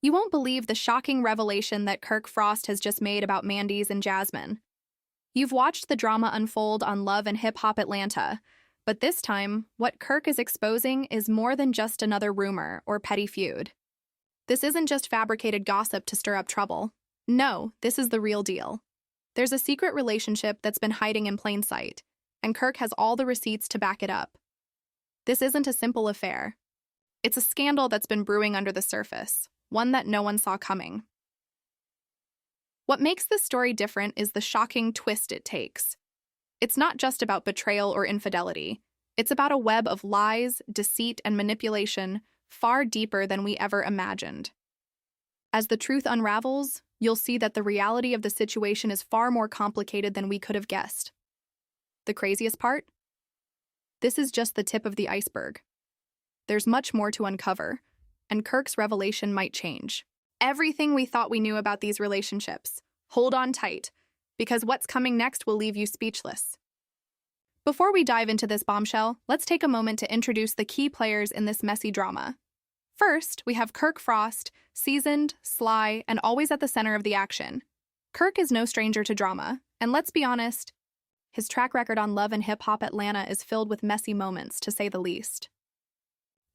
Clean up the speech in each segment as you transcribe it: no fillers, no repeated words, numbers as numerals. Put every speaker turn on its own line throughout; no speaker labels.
You won't believe the shocking revelation that Kirk Frost has just made about Mendeecees and Jasmine. You've watched the drama unfold on Love and Hip Hop Atlanta, but this time, what Kirk is exposing is more than just another rumor or petty feud. This isn't just fabricated gossip to stir up trouble. No, this is the real deal. There's a secret relationship that's been hiding in plain sight, and Kirk has all the receipts to back it up. This isn't a simple affair. It's a scandal that's been brewing under the surface, one that no one saw coming. What makes this story different is the shocking twist it takes. It's not just about betrayal or infidelity. It's about a web of lies, deceit, and manipulation far deeper than we ever imagined. As the truth unravels, you'll see that the reality of the situation is far more complicated than we could have guessed. The craziest part? This is just the tip of the iceberg. There's much more to uncover, and Kirk's revelation might change everything we thought we knew about these relationships. Hold on tight, because what's coming next will leave you speechless. Before we dive into this bombshell, let's take a moment to introduce the key players in this messy drama. First, we have Kirk Frost, seasoned, sly, and always at the center of the action. Kirk is no stranger to drama, and let's be honest, his track record on Love and Hip Hop Atlanta is filled with messy moments, to say the least.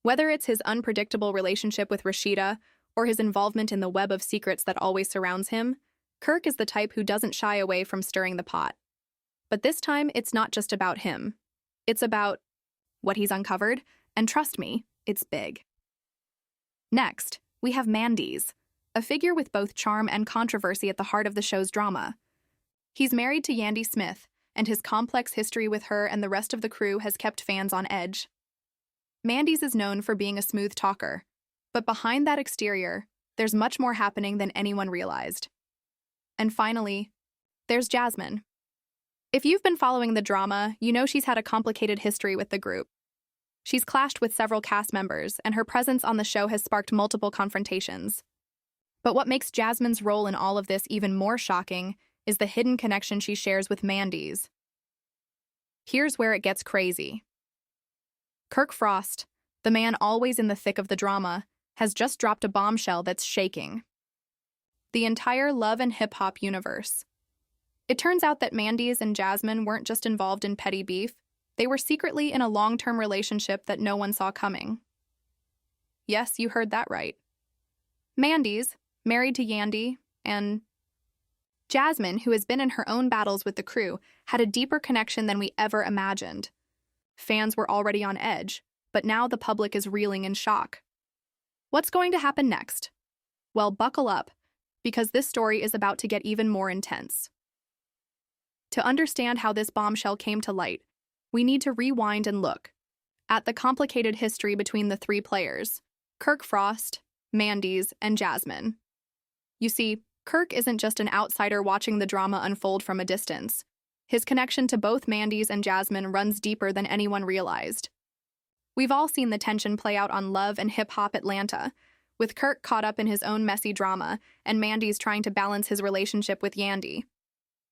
Whether it's his unpredictable relationship with Rashida or his involvement in the web of secrets that always surrounds him, Kirk is the type who doesn't shy away from stirring the pot. But this time, it's not just about him. It's about what he's uncovered, and trust me, it's big. Next, we have Mendeecees, a figure with both charm and controversy at the heart of the show's drama. He's married to Yandy Smith, and his complex history with her and the rest of the crew has kept fans on edge. Mendeecees is known for being a smooth talker, but behind that exterior, there's much more happening than anyone realized. And finally, there's Jasmine. If you've been following the drama, you know she's had a complicated history with the group. She's clashed with several cast members, and her presence on the show has sparked multiple confrontations. But what makes Jasmine's role in all of this even more shocking is the hidden connection she shares with Mendeecees. Here's where it gets crazy. Kirk Frost, the man always in the thick of the drama, has just dropped a bombshell that's shaking the entire Love and Hip Hop universe. It turns out that Mendeecees and Jasmine weren't just involved in petty beef, they were secretly in a long-term relationship that no one saw coming. Yes, you heard that right. Mendeecees, married to Yandy, and Jasmine, who has been in her own battles with the crew, had a deeper connection than we ever imagined. Fans were already on edge, but now the public is reeling in shock. What's going to happen next? Well, buckle up, because this story is about to get even more intense. To understand how this bombshell came to light, we need to rewind and look at the complicated history between the three players, Kirk Frost, Mendeecees, and Jasmine. You see, Kirk isn't just an outsider watching the drama unfold from a distance. His connection to both Mendeecees and Jasmine runs deeper than anyone realized. We've all seen the tension play out on Love and Hip Hop Atlanta, with Kirk caught up in his own messy drama and Mendeecees trying to balance his relationship with Yandy.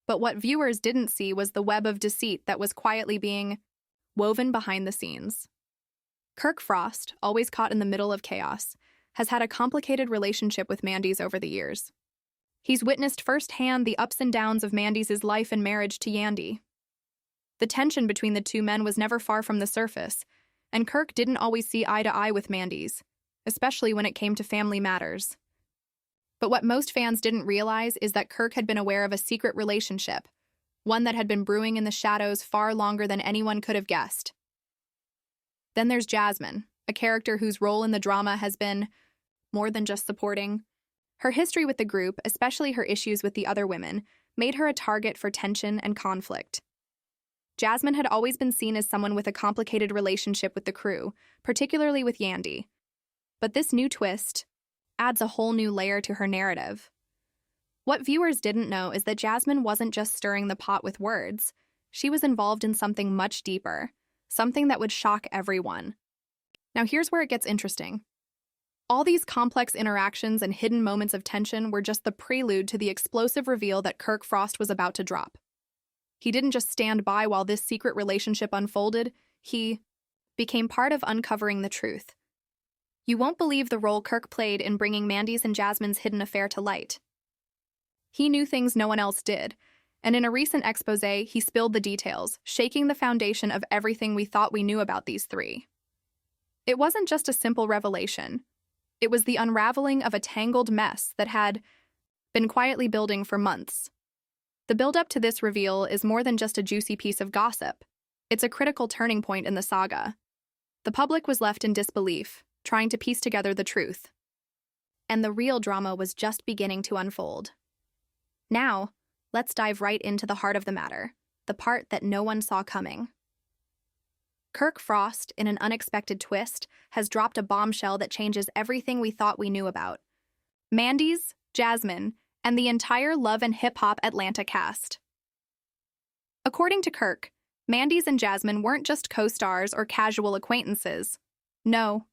But what viewers didn't see was the web of deceit that was quietly being woven behind the scenes. Kirk Frost, always caught in the middle of chaos, has had a complicated relationship with Mendeecees over the years. He's witnessed firsthand the ups and downs of Mendeecees' life and marriage to Yandy. The tension between the two men was never far from the surface, and Kirk didn't always see eye to eye with Mendeecees, especially when it came to family matters. But what most fans didn't realize is that Kirk had been aware of a secret relationship, one that had been brewing in the shadows far longer than anyone could have guessed. Then there's Jasmine, a character whose role in the drama has been more than just supporting. Her history with the group, especially her issues with the other women, made her a target for tension and conflict. Jasmine had always been seen as someone with a complicated relationship with the crew, particularly with Yandy. But this new twist adds a whole new layer to her narrative. What viewers didn't know is that Jasmine wasn't just stirring the pot with words. She was involved in something much deeper, something that would shock everyone. Now here's where it gets interesting. All these complex interactions and hidden moments of tension were just the prelude to the explosive reveal that Kirk Frost was about to drop. He didn't just stand by while this secret relationship unfolded, he became part of uncovering the truth. You won't believe the role Kirk played in bringing Mandy's and Jasmine's hidden affair to light. He knew things no one else did, and in a recent exposé, he spilled the details, shaking the foundation of everything we thought we knew about these three. It wasn't just a simple revelation. It was the unraveling of a tangled mess that had been quietly building for months. The build-up to this reveal is more than just a juicy piece of gossip. It's a critical turning point in the saga. The public was left in disbelief, trying to piece together the truth. And the real drama was just beginning to unfold. Now, let's dive right into the heart of the matter, the part that no one saw coming. Kirk Frost, in an unexpected twist, has dropped a bombshell that changes everything we thought we knew about Mendeecees, Jasmine, and the entire Love and Hip Hop Atlanta cast. According to Kirk, Mendeecees and Jasmine weren't just co-stars or casual acquaintances. No,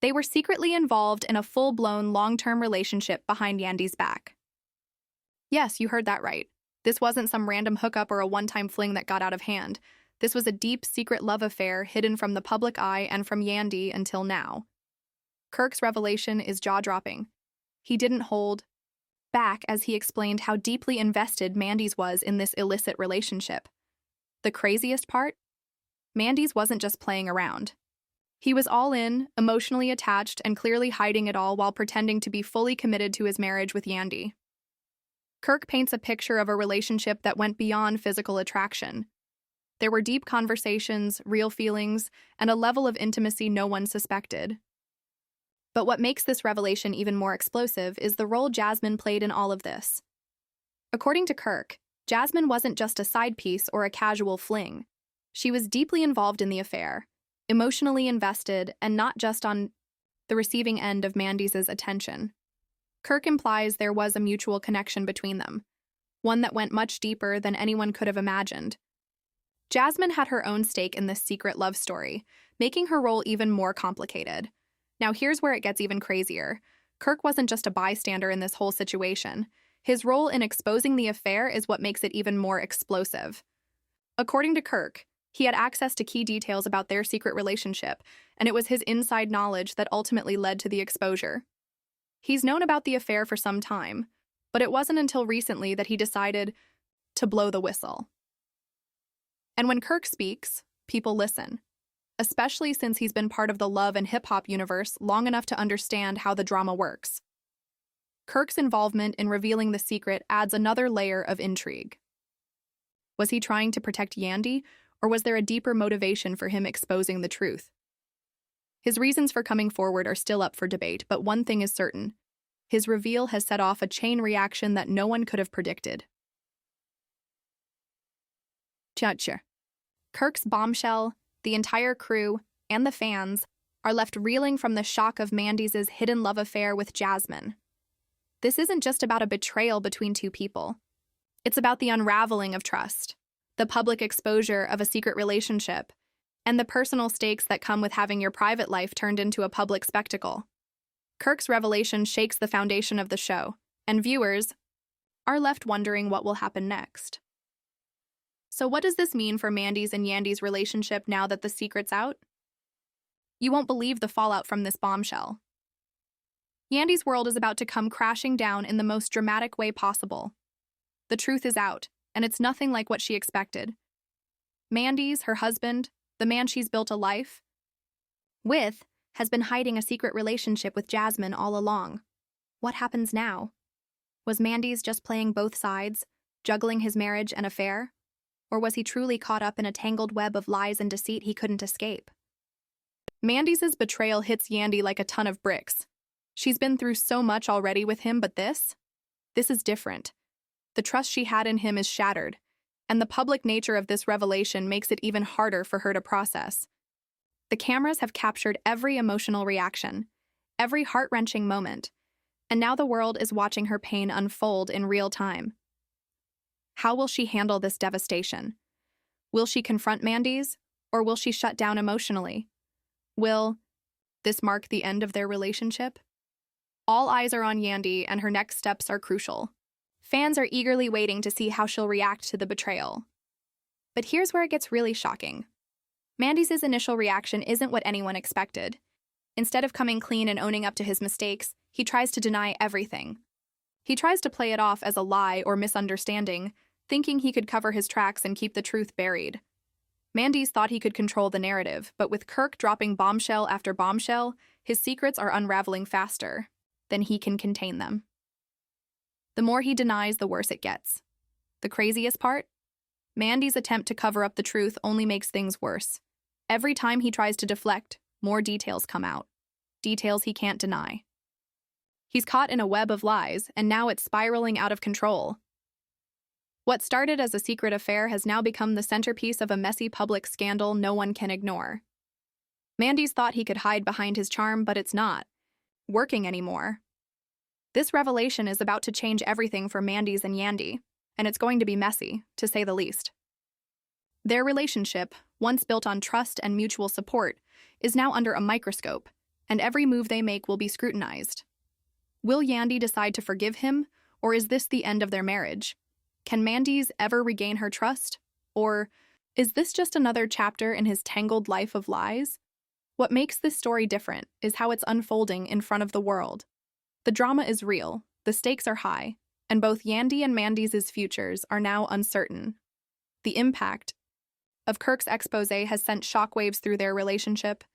they were secretly involved in a full-blown long-term relationship behind Yandy's back. Yes, you heard that right. This wasn't some random hookup or a one-time fling that got out of hand. This was a deep, secret love affair hidden from the public eye and from Yandy until now. Kirk's revelation is jaw-dropping. He didn't hold back as he explained how deeply invested Mendeecees was in this illicit relationship. The craziest part? Mendeecees wasn't just playing around. He was all in, emotionally attached, and clearly hiding it all while pretending to be fully committed to his marriage with Yandy. Kirk paints a picture of a relationship that went beyond physical attraction. There were deep conversations, real feelings, and a level of intimacy no one suspected. But what makes this revelation even more explosive is the role Jasmine played in all of this. According to Kirk, Jasmine wasn't just a side piece or a casual fling. She was deeply involved in the affair, emotionally invested, and not just on the receiving end of Mendeecees' attention. Kirk implies there was a mutual connection between them, one that went much deeper than anyone could have imagined. Jasmine had her own stake in this secret love story, making her role even more complicated. Now here's where it gets even crazier. Kirk wasn't just a bystander in this whole situation. His role in exposing the affair is what makes it even more explosive. According to Kirk, he had access to key details about their secret relationship, and it was his inside knowledge that ultimately led to the exposure. He's known about the affair for some time, but it wasn't until recently that he decided to blow the whistle. And when Kirk speaks, people listen, especially since he's been part of the love and hip-hop universe long enough to understand how the drama works. Kirk's involvement in revealing the secret adds another layer of intrigue. Was he trying to protect Yandy, or was there a deeper motivation for him exposing the truth? His reasons for coming forward are still up for debate, but one thing is certain. His reveal has set off a chain reaction that no one could have predicted. Kirk's bombshell, the entire crew, and the fans are left reeling from the shock of Mendeecees' hidden love affair with Jasmine. This isn't just about a betrayal between two people. It's about the unraveling of trust, the public exposure of a secret relationship, and the personal stakes that come with having your private life turned into a public spectacle. Kirk's revelation shakes the foundation of the show, and viewers are left wondering what will happen next. So what does this mean for Mendeecees and Yandy's relationship now that the secret's out? You won't believe the fallout from this bombshell. Yandy's world is about to come crashing down in the most dramatic way possible. The truth is out, and it's nothing like what she expected. Mendeecees, her husband, the man she's built a life with, has been hiding a secret relationship with Jasmine all along. What happens now? Was Mendeecees just playing both sides, juggling his marriage and affair? Or was he truly caught up in a tangled web of lies and deceit he couldn't escape? Mendeecees' betrayal hits Yandy like a ton of bricks. She's been through so much already with him, but this is different. The trust she had in him is shattered, and the public nature of this revelation makes it even harder for her to process. The cameras have captured every emotional reaction, every heart-wrenching moment, and now the world is watching her pain unfold in real time. How will she handle this devastation? Will she confront Mendeecees, or will she shut down emotionally? Will this mark the end of their relationship? All eyes are on Yandy, and her next steps are crucial. Fans are eagerly waiting to see how she'll react to the betrayal. But here's where it gets really shocking. Mendeecees' initial reaction isn't what anyone expected. Instead of coming clean and owning up to his mistakes, he tries to deny everything. He tries to play it off as a lie or misunderstanding, thinking he could cover his tracks and keep the truth buried. Mendeecees thought he could control the narrative, but with Kirk dropping bombshell after bombshell, his secrets are unraveling faster than he can contain them. The more he denies, the worse it gets. The craziest part? Mendeecees' attempt to cover up the truth only makes things worse. Every time he tries to deflect, more details come out. Details he can't deny. He's caught in a web of lies, and now it's spiraling out of control. What started as a secret affair has now become the centerpiece of a messy public scandal no one can ignore. Mendeecees thought he could hide behind his charm, but it's not working anymore. This revelation is about to change everything for Mendeecees and Yandy, and it's going to be messy, to say the least. Their relationship, once built on trust and mutual support, is now under a microscope, and every move they make will be scrutinized. Will Yandy decide to forgive him, or is this the end of their marriage? Can Mendeecees ever regain her trust? Or is this just another chapter in his tangled life of lies? What makes this story different is how it's unfolding in front of the world. The drama is real, the stakes are high, and both Yandy and Mendeecees' futures are now uncertain. The impact of Kirk's expose has sent shockwaves through their relationship,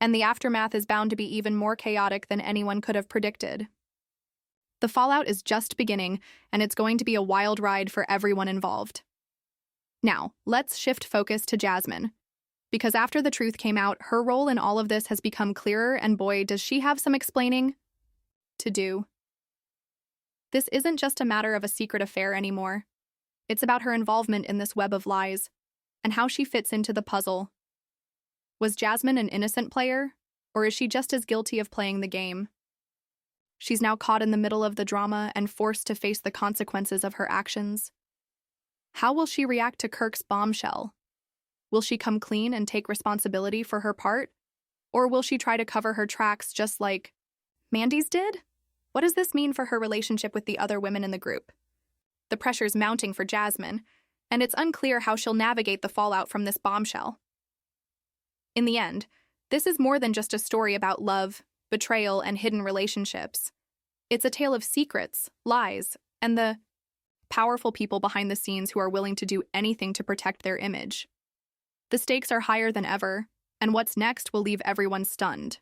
and the aftermath is bound to be even more chaotic than anyone could have predicted. The fallout is just beginning, and it's going to be a wild ride for everyone involved. Now, let's shift focus to Jasmine. Because after the truth came out, her role in all of this has become clearer, and boy, does she have some explaining to do. This isn't just a matter of a secret affair anymore. It's about her involvement in this web of lies, and how she fits into the puzzle. Was Jasmine an innocent player, or is she just as guilty of playing the game? She's now caught in the middle of the drama and forced to face the consequences of her actions. How will she react to Kirk's bombshell? Will she come clean and take responsibility for her part? Or will she try to cover her tracks just like Mendeecees did? What does this mean for her relationship with the other women in the group? The pressure's mounting for Jasmine, and it's unclear how she'll navigate the fallout from this bombshell. In the end, this is more than just a story about love, betrayal, and hidden relationships. It's a tale of secrets, lies, and the powerful people behind the scenes who are willing to do anything to protect their image. The stakes are higher than ever, and what's next will leave everyone stunned.